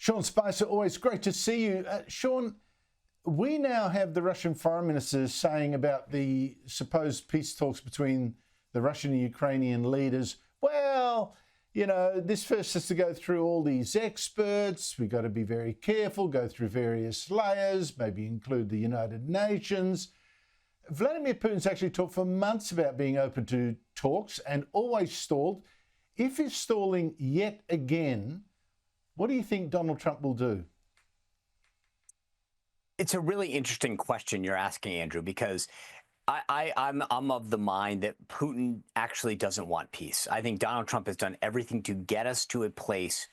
Sean Spicer, always great to see you. Sean, we now have the Russian foreign minister saying about the supposed peace talks between the Russian and Ukrainian leaders, well, you know, this first has to go through all these experts. We've got to be very careful, go through various layers, maybe include the United Nations. Vladimir Putin's actually talked for months about being open to talks and always stalled. If he's stalling yet again, what do you think Donald Trump will do? It's a really interesting question you're asking, Andrew, because I'm of the mind that Putin actually doesn't want peace. I think Donald Trump has done everything to get us to a place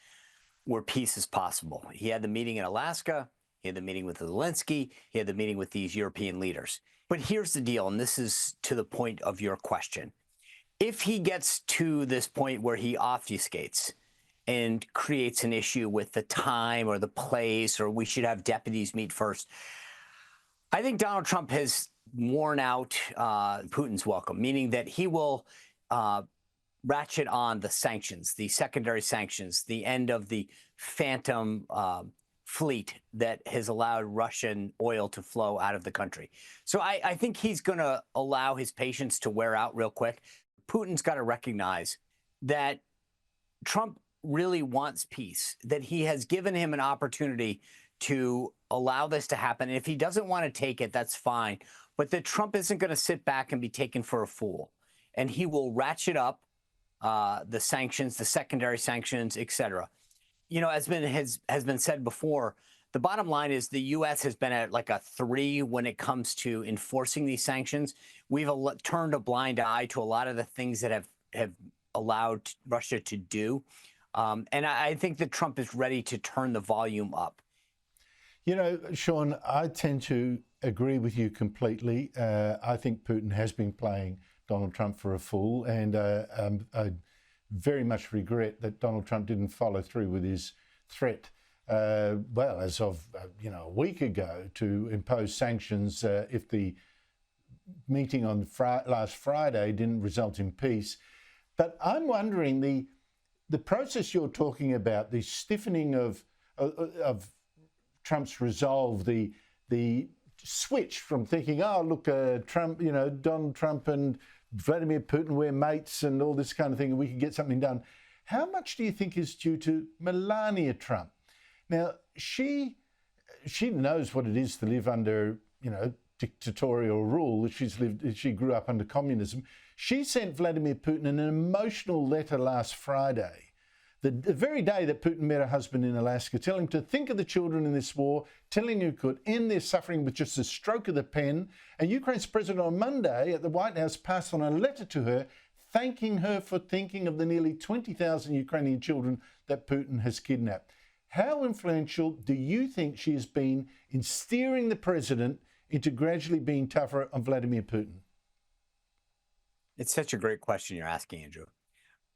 where peace is possible. He had the meeting in Alaska. He had the meeting with Zelensky. He had the meeting with these European leaders. But here's the deal, and this is to the point of your question. If he gets to this point where he obfuscates and creates an issue with the time or the place, or we should have deputies meet first, I think Donald Trump has worn out Putin's welcome, meaning that he will ratchet on the sanctions, the secondary sanctions, the end of the phantom fleet that has allowed Russian oil to flow out of the country. So I think he's going to allow his patience to wear out real quick. Putin's got to recognize that Trump really wants peace, that he has given him an opportunity to allow this to happen. And if he doesn't want to take it, that's fine. But that Trump isn't going to sit back and be taken for a fool. And he will ratchet up the sanctions, the secondary sanctions, et cetera. You know, as has been said before, the bottom line is the U.S. has been at like a 3 when it comes to enforcing these sanctions. We've turned a blind eye to a lot of the things that have allowed Russia to do. And I think that Trump is ready to turn the volume up. You know, Sean, I tend to agree with you completely. I think Putin has been playing Donald Trump for a fool, and I very much regret that Donald Trump didn't follow through with his threat, well, as of, a week ago, to impose sanctions if the meeting on last Friday didn't result in peace. But I'm wondering, the process you're talking about, the stiffening of Trump's resolve, the switch from thinking, oh, look, Trump, Donald Trump and Vladimir Putin, we're mates and all this kind of thing, and we can get something done. How much do you think is due to Melania Trump? Now, she knows what it is to live under, dictatorial rule. She grew up under communism. She sent Vladimir Putin an emotional letter last Friday, the very day that Putin met her husband in Alaska, telling him to think of the children in this war, telling him he could end their suffering with just a stroke of the pen. And Ukraine's president on Monday at the White House passed on a letter to her, thanking her for thinking of the nearly 20,000 Ukrainian children that Putin has kidnapped. How influential do you think she has been in steering the president into gradually being tougher on Vladimir Putin? It's such a great question you're asking, Andrew.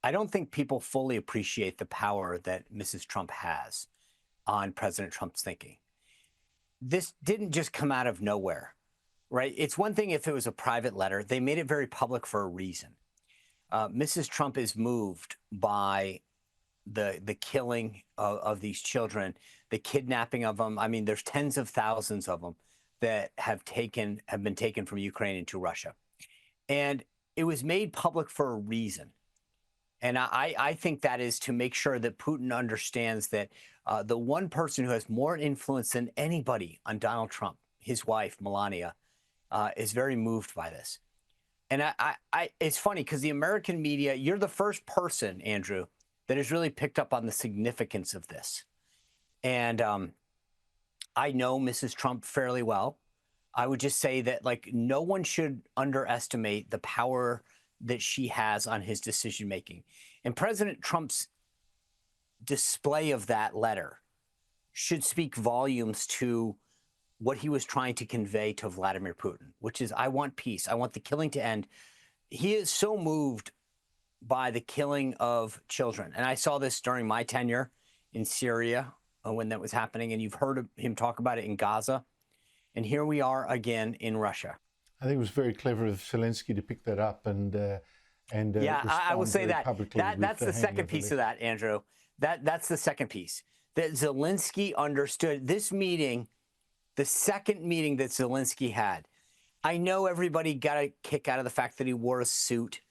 I don't think people fully appreciate the power that Mrs. Trump has on President Trump's thinking. This didn't just come out of nowhere, right? It's one thing if it was a private letter. They made it very public for a reason. Mrs. Trump is moved by the killing of these children, the kidnapping of them. I mean, there's tens of thousands of them that have been taken from Ukraine into Russia. And it was made public for a reason. And I think that is to make sure that Putin understands that the one person who has more influence than anybody on Donald Trump, his wife, Melania, is very moved by this. And it's funny because the American media, you're the first person, Andrew, that has really picked up on the significance of this. And I know Mrs. Trump fairly well. I would just say that, no one should underestimate the power that she has on his decision making. And President Trump's display of that letter should speak volumes to what he was trying to convey to Vladimir Putin, which is, I want peace. I want the killing to end. He is so moved by the killing of children. And I saw this during my tenure in Syria when that was happening. And you've heard him talk about it in Gaza. And here we are again in Russia. I think it was very clever of Zelensky to pick that up and I will say that. That's the second piece of that, Andrew. That's the second piece. that Zelensky understood this meeting, the second meeting that Zelensky had. I know everybody got a kick out of the fact that he wore a suit,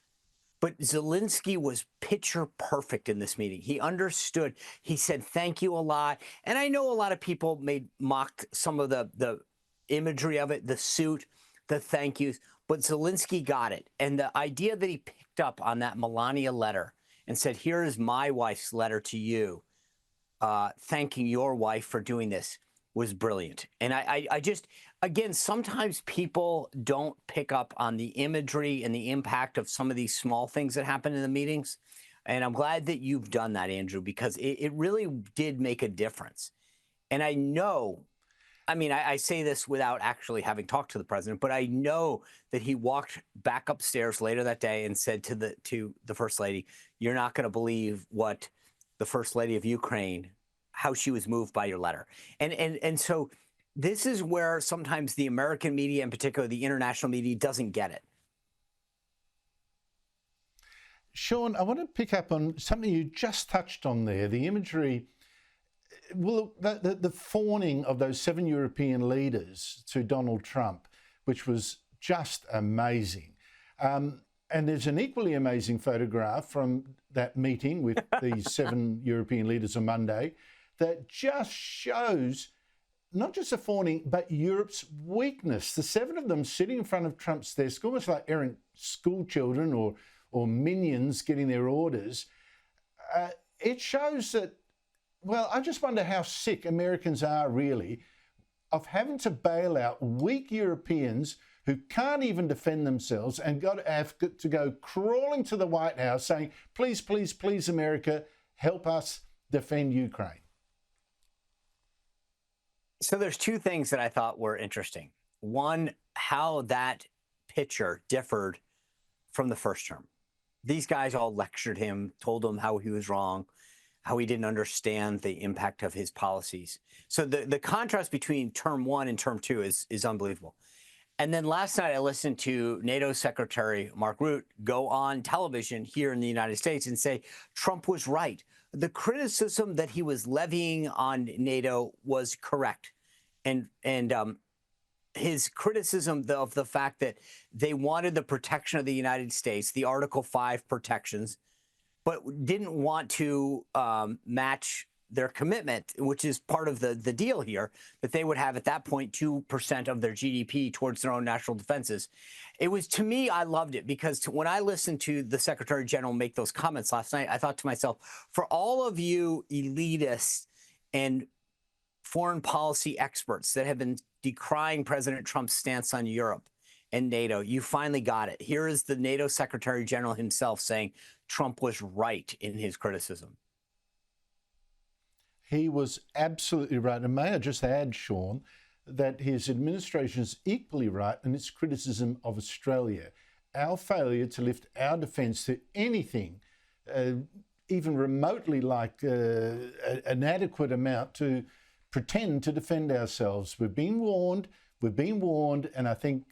but Zelensky was picture perfect in this meeting. He understood. He said thank you a lot. And I know a lot of people mocked some of the imagery of it, the suit, the thank yous, but Zelensky got it. And the idea that he picked up on that Melania letter and said, here is my wife's letter to you, thanking your wife for doing this, was brilliant. And I just, again, sometimes people don't pick up on the imagery and the impact of some of these small things that happen in the meetings. And I'm glad that you've done that, Andrew, because it really did make a difference. And I know, I mean, I say this without actually having talked to the president, but I know that he walked back upstairs later that day and said to the first lady, you're not going to believe what the first lady of Ukraine, how she was moved by your letter. And so this is where sometimes the American media, in particular the international media, doesn't get it. Sean, I want to pick up on something you just touched on there, the imagery. Well, the fawning of those 7 European leaders to Donald Trump, which was just amazing. And there's an equally amazing photograph from that meeting with these 7 European leaders on Monday that just shows not just the fawning, but Europe's weakness. The 7 of them sitting in front of Trump's desk, almost like errant school children or minions getting their orders. It shows that, well, I just wonder how sick Americans are really of having to bail out weak Europeans who can't even defend themselves and have to go crawling to the White House saying, please, please, please, America, help us defend Ukraine. So there's 2 things that I thought were interesting. One, how that picture differed from the first term. These guys all lectured him, told him how he was wrong, how he didn't understand the impact of his policies. So the contrast between term 1 and term 2 is unbelievable. And then last night, I listened to NATO Secretary Mark Rutte go on television here in the United States and say Trump was right. The criticism that he was levying on NATO was correct. And his criticism of the fact that they wanted the protection of the United States, the Article 5 protections, but didn't want to match their commitment, which is part of the deal here, that they would have at that point 2% of their GDP towards their own national defenses. It was, to me, I loved it because when I listened to the Secretary General make those comments last night, I thought to myself, for all of you elitists and foreign policy experts that have been decrying President Trump's stance on Europe and NATO, you finally got it. Here is the NATO Secretary General himself saying Trump was right in his criticism. He was absolutely right. And may I just add, Sean, that his administration is equally right in its criticism of Australia. Our failure to lift our defence to anything, even remotely like an adequate amount to pretend to defend ourselves. We've been warned, and I think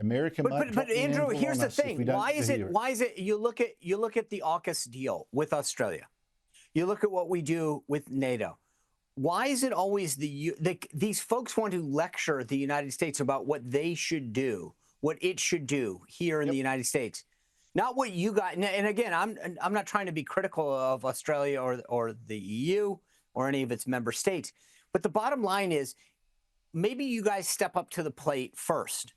America might drop the Andrew, anvil here's on the us if thing. we don't Why is hear it you look at the AUKUS deal with Australia? You look at what we do with NATO. Why is it always these folks want to lecture the United States about what they should do, what it should do here in the United States, not what you got? And again, I'm not trying to be critical of Australia or the EU or any of its member states, but the bottom line is maybe you guys step up to the plate first,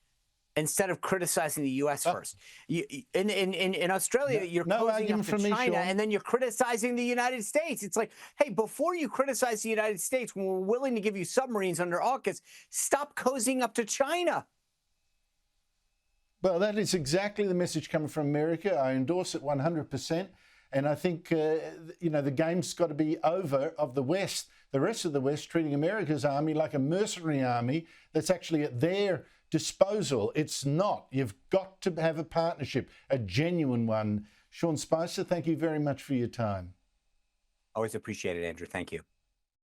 instead of criticizing the U.S. first. In Australia, you're closing up to China, and then you're criticizing the United States. It's like, hey, before you criticize the United States, when we're willing to give you submarines under AUKUS, stop cozying up to China. Well, that is exactly the message coming from America. I endorse it 100%. And I think, the game's got to be over of the West, the rest of the West treating America's army like a mercenary army that's actually at their disposal. It's not. You've got to have a partnership, a genuine one. Sean Spicer, thank you very much for your time. Always appreciate it, Andrew. Thank you.